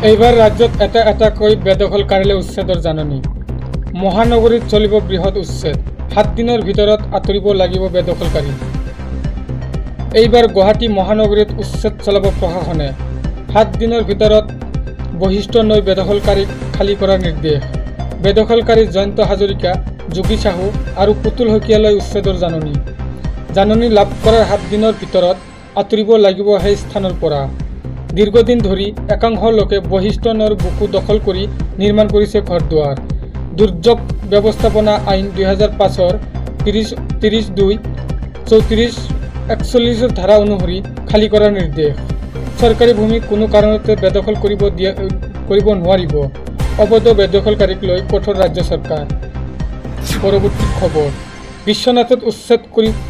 এইবাৰ ৰাজ্যত এটাকৈ বেদখলকাৰীলৈ উচ্ছেদৰ জাননী। মহানগৰীত চলিব বৃহৎ উচ্ছেদ, 7 দিনৰ ভিতৰত আঁতৰিব লাগিব বেদখলকাৰী। এইবাৰ গুৱাহাটী মহানগৰীত উচ্ছেদ চলাব প্ৰশাসনে। 7 দিনৰ ভিতৰত বশিষ্ঠ নৈ বেদখলকাৰীক খালী কৰাৰ নিৰ্দেশ। বেদখলকাৰী জয়ন্ত হাজৰিকা, যোগী চাহু আৰু পুতুল শইকীয়ালৈ উচ্ছেদৰ জাননী। জাননী লাভ কৰাৰ 7 দিনৰ ভিতৰত আঁতৰিব লাগিব সেই স্থানৰ পৰা। দীৰ্ঘদিন ধৰি একাংশ লোকে বশিষ্ঠ নৈৰ বুকু দখল কৰি নিৰ্মাণ কৰিছে ঘৰ-দুৱাৰ। দুৰ্যোগ ব্যৱস্থাপনা আইন 2005-ৰ 30(2)(34)(41) ধাৰা অনুসৰি খালী কৰাৰ নিৰ্দেশ। চৰকাৰী ভূমি কোনো কাৰণতে বেদখল কৰিব নোৱাৰিব। অবৈধ বেদখলকাৰীক লৈ কঠোৰ ৰাজ্য চৰকাৰ। পৰৱৰ্তী খবৰ। বিশ্বনাথত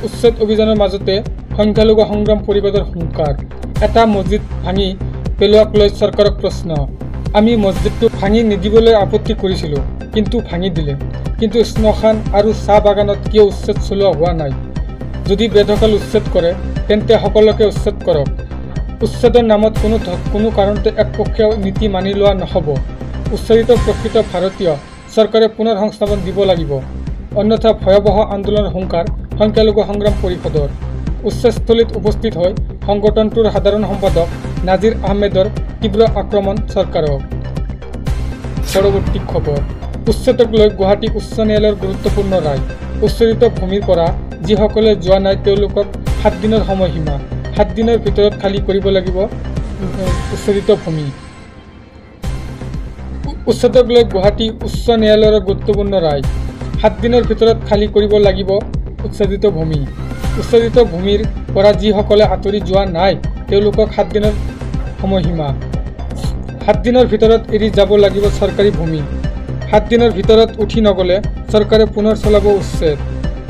উচ্ছেদ অভিযানৰ মাজতে সংখ্যালঘু সংগ্ৰাম পৰিষদৰ হুংকাৰ। এটা মছজিদ ভাঙি পেলোৱাক লৈ চৰকাৰক প্ৰশ্ন। আমি মছজিদটো ভাঙি নিদিবলৈ আপত্তি কৰিছিলোঁ, কিন্তু ভাঙি দিলে। কিন্তু শ্মশান আৰু চাহ বাগানত কিয় উচ্ছেদ চলোৱা হোৱা নাই? যদি বেদখল উচ্ছেদ কৰে তেন্তে সকলোকে উচ্ছেদ কৰক। উচ্ছেদৰ নামত কোনো কাৰণতে একপক্ষীয় নীতি মানি লোৱা নহ'ব। উচ্ছেদিত প্ৰকৃত ভাৰতীয় চৰকাৰে পুনৰ সংস্থাপন দিব লাগিব, অন্যথা ভয়াৱহ আন্দোলনৰ হুংকাৰ সংখ্যালঘু সংগ্ৰাম পৰিষদৰ। উচ্ছেদস্থলীত উপস্থিত হৈ সংগঠনটোৰ সাধাৰণ সম্পাদক নাজিৰ আহমেদৰ তীব্ৰ আক্ৰমণ চৰকাৰক। পৰৱৰ্তী খবৰ। উচ্ছেদক লৈ গুৱাহাটী উচ্চ ন্যায়ালয়ৰ গুৰুত্বপূৰ্ণ ৰায়। উচ্ছেদিত ভূমিৰ পৰা যিসকলে যোৱা নাই তেওঁলোকক 7 দিনৰ সময়সীমা। 7 দিনৰ ভিতৰত খালী কৰিব লাগিব উচ্ছেদিত ভূমি। উচ্ছেদক লৈ গুৱাহাটী উচ্চ ন্যায়ালয়ৰ গুৰুত্বপূৰ্ণ ৰায়। 7 দিনৰ ভিতৰত খালী কৰিব লাগিব উচ্ছেদিত ভূমি। উচ্ছেদিত ভূমিৰ পৰা যিসকলে আঁতৰি যোৱা নাই তেওঁলোকক 7 দিনৰ সময়সীমা। 7 দিনৰ ভিতৰত এৰি যাব লাগিব চৰকাৰী ভূমি। 7 দিনৰ ভিতৰত উঠি নগ'লে চৰকাৰে পুনৰ চলাব উচ্ছেদ।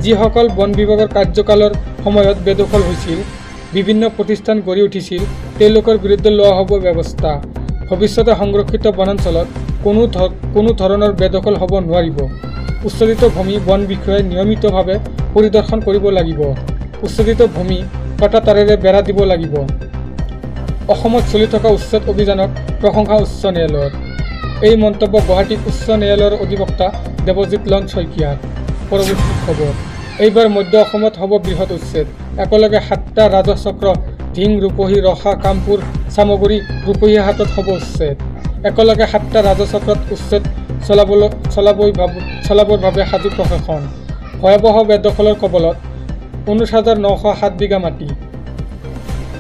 যিসকল বন বিভাগৰ কাৰ্যকালৰ সময়ত বেদখল হৈছিল, বিভিন্ন প্ৰতিষ্ঠান গঢ়ি উঠিছিল, তেওঁলোকৰ বিৰুদ্ধে লোৱা হ'ব ব্যৱস্থা। ভৱিষ্যতে সংৰক্ষিত বনাঞ্চলত কোনো ধৰণৰ বেদখল হ'ব নোৱাৰিব। উচ্ছেদিত ভূমি বন বিষয়াই নিয়মিতভাৱে পৰিদৰ্শন কৰিব লাগিব। উচ্ছেদিত ভূমি কটা তাৰেৰে বেৰা দিব লাগিব। অসমত চলি থকা উচ্ছেদ অভিযানক প্ৰশংসা উচ্চ ন্যায়ালয়ৰ। এই মন্তব্য গুৱাহাটী উচ্চ ন্যায়ালয়ৰ অধিবক্তা দেৱজিৎ লন শইকীয়াৰ। পৰৱৰ্তী খবৰ। এইবাৰ মধ্য অসমত হ'ব বৃহৎ উচ্ছেদ। একেলগে 7টা ৰাজচক্ৰ ধিং, ৰূপহী, ৰখা, কামপুৰ, চামগুৰি, ৰূপহীহাটত হ'ব উচ্ছেদ। একেলগে 7টা ৰাজচক্ৰত উচ্ছেদ চলাবৰ বাবে সাজু প্ৰশাসন। ভয়াৱহ বেদখলৰ কবলত 19,907 বিঘা মাটি।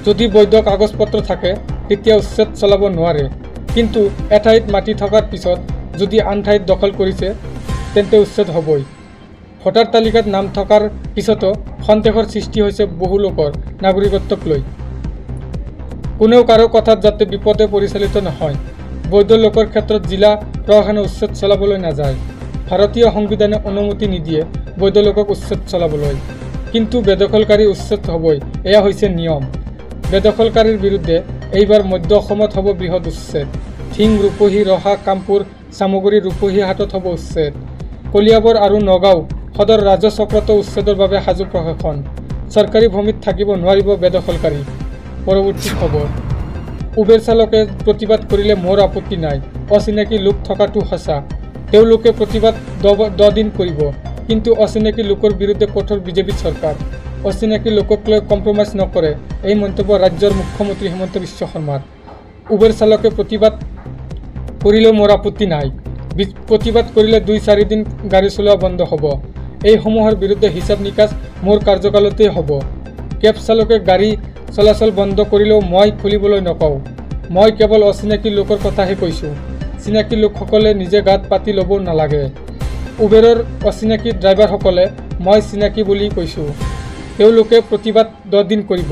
যদি বৈধ কাগজ পত্ৰ থাকে তেতিয়া উচ্ছেদ চলাব নোৱাৰে, কিন্তু এঠাইত মাটি থকাৰ পিছত যদি আন ঠাইত দখল কৰিছে তেন্তে উচ্ছেদ হ'বই। ভোটাৰ তালিকাত নাম থকাৰ পিছতো সন্দেহৰ সৃষ্টি হৈছে বহু লোকৰ নাগৰিকত্বক লৈ। কোনেও কাৰো কথাত যাতে বিপদে পৰিচালিত নহয়। বৈধ লোকৰ ক্ষেত্ৰত জিলা প্ৰশাসনে উচ্ছেদ চলাবলৈ নাযায়। ভাৰতীয় সংবিধানে অনুমতি নিদিয়ে বৈধ লোকক উচ্ছেদ চলাবলৈ, কিন্তু বেদখলকাৰী উচ্ছেদ হ'বই, এয়া হৈছে নিয়ম। বেদখলকাৰীৰ বিৰুদ্ধে এইবাৰ মধ্য অসমত হ'ব বৃহৎ উচ্ছেদ। ধিং, ৰূপহী, ৰহা, কামপুৰ, চামগুৰি, ৰূপহীহাটত হ'ব উচ্ছেদ। কলিয়াবৰ আৰু নগাঁও সদৰ ৰাজচক্ৰতো উচ্ছেদৰ বাবে সাজু প্ৰশাসন। চৰকাৰী ভূমিত থাকিব নোৱাৰিব বেদখলকাৰী। পৰৱৰ্তী খবৰ। উবেৰ চালকে প্ৰতিবাদ কৰিলে মোৰ আপত্তি নাই। অচিনাকি লোক থকাটো সঁচা। তেওঁলোকে প্ৰতিবাদ 10 দিন কৰিব, কিন্তু অচিনাকি লোকৰ বিৰুদ্ধে কঠোৰ বিজেপি চৰকাৰ। অচিনাকি লোকক লৈ কম্প্ৰমাইজ নকৰে, এই মন্তব্য ৰাজ্যৰ মুখ্যমন্ত্ৰী হিমন্ত বিশ্ব শৰ্মাৰ। উবেৰ চালকে প্ৰতিবাদ কৰিলেও মোৰ আপত্তি নাই। প্ৰতিবাদ কৰিলে 2-4 দিন গাড়ী চলোৱা বন্ধ হ'ব। এইসমূহৰ বিৰুদ্ধে হিচাপ নিকাচ মোৰ কাৰ্যকালতেই হ'ব। কেব চালকে গাড়ী চলাচল বন্ধ কৰিলেও মই খুলিবলৈ নকওঁ। মই কেৱল অচিনাকি লোকৰ কথাহে কৈছোঁ। চিনাকি লোকসকলে নিজে গাত পাতি ল'ব নালাগে। উবেৰৰ অচিনাকি ড্ৰাইভাৰসকলে মই চিনাকি বুলি কৈছোঁ। তেওঁলোকে প্ৰতিবাদ 10 দিন কৰিব,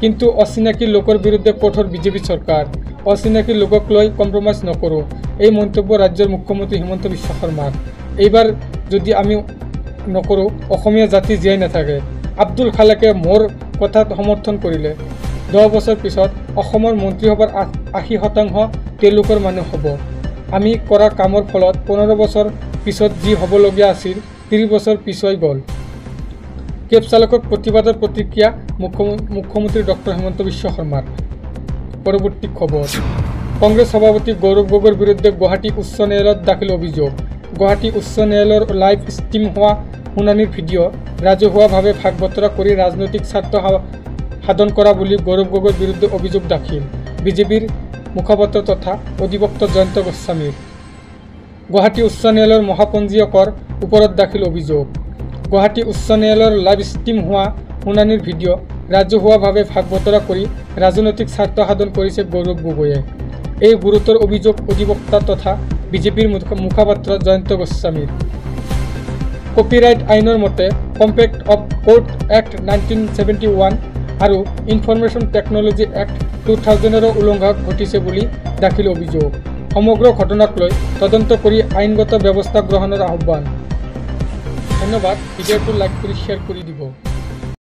কিন্তু অচিনাকি লোকৰ বিৰুদ্ধে কঠোৰ বিজেপি চৰকাৰ। অচিনাকি লোকক লৈ কম্প্ৰমাইজ নকৰোঁ, এই মন্তব্য ৰাজ্যৰ মুখ্যমন্ত্ৰী হিমন্ত বিশ্ব শৰ্মাৰ। এইবাৰ যদি আমি নকৰোঁ অসমীয়া জাতি জীয়াই নাথাকে। আব্দুল খালেকে মোৰ কথাত সমৰ্থন কৰিলে 10 বছৰ পিছত অসমৰ মন্ত্ৰীসভাৰ 80% তেওঁলোকৰ মানুহ হ'ব। আমি কৰা কামৰ ফলত 15 বছৰ পিছত যি হ'বলগীয়া আছিল 30 বছৰ পিছুৱাই গ'ল। কেব চালকক প্ৰতিবাদৰ প্ৰতিক্ৰিয়া মুখ্যমন্ত্ৰী ডক্টৰ হিমন্ত বিশ্ব শৰ্মাৰ। পৰৱৰ্তী খবৰ। কংগ্ৰেছ সভাপতি গৌৰৱ গগৈৰ বিৰুদ্ধে গুৱাহাটী উচ্চ ন্যায়ালয়ত দাখিল অভিযোগ। গুৱাহাটী উচ্চ ন্যায়ালয়ৰ লাইভ ষ্ট্ৰীম হোৱা শুনানিৰ ভিডিঅ' ৰাজহুৱাভাৱে ভাগ বতৰা কৰি ৰাজনৈতিক স্বাৰ্থ সাধন কৰা বুলি গৌৰৱ গগৈৰ বিৰুদ্ধে অভিযোগ দাখিল বিজেপিৰ মুখপাত্ৰ তথা অধিবক্তা জয়ন্ত গোস্বামীৰ। গুৱাহাটী উচ্চ ন্যায়ালয়ৰ মহাপঞ্জীয়কৰ ওপৰত দাখিল অভিযোগ। গুৱাহাটী উচ্চ ন্যায়ালয়ৰ লাইভ ষ্ট্ৰীম হোৱা শুনানিৰ ভিডিঅ' ৰাজহুৱাভাৱে ভাগ বতৰা কৰি ৰাজনৈতিক স্বাৰ্থ সাধন কৰিছে গৌৰৱ গগৈয়ে। এই গুৰুতৰ অভিযোগ অধিবক্তা তথা বিজেপিৰ মুখপাত্ৰ জয়ন্ত গোস্বামীৰ। কপিৰাইট আইনৰ মতে কম্পেক্ট অৱ কোৰ্ট এক্ট 1971 আৰু ইনফৰমেশ্যন টেকনলজি এক্ট 2000ৰো উলংঘা ঘটিছে বুলি দাখিল অভিযোগ। সমগ্ৰ ঘটনাক লৈ তদন্ত কৰি আইনগত ব্যৱস্থা গ্ৰহণৰ আহ্বান। ধন্যবাদ। ভিডিঅ'টো লাইক কৰি শ্বেয়াৰ কৰি দিব।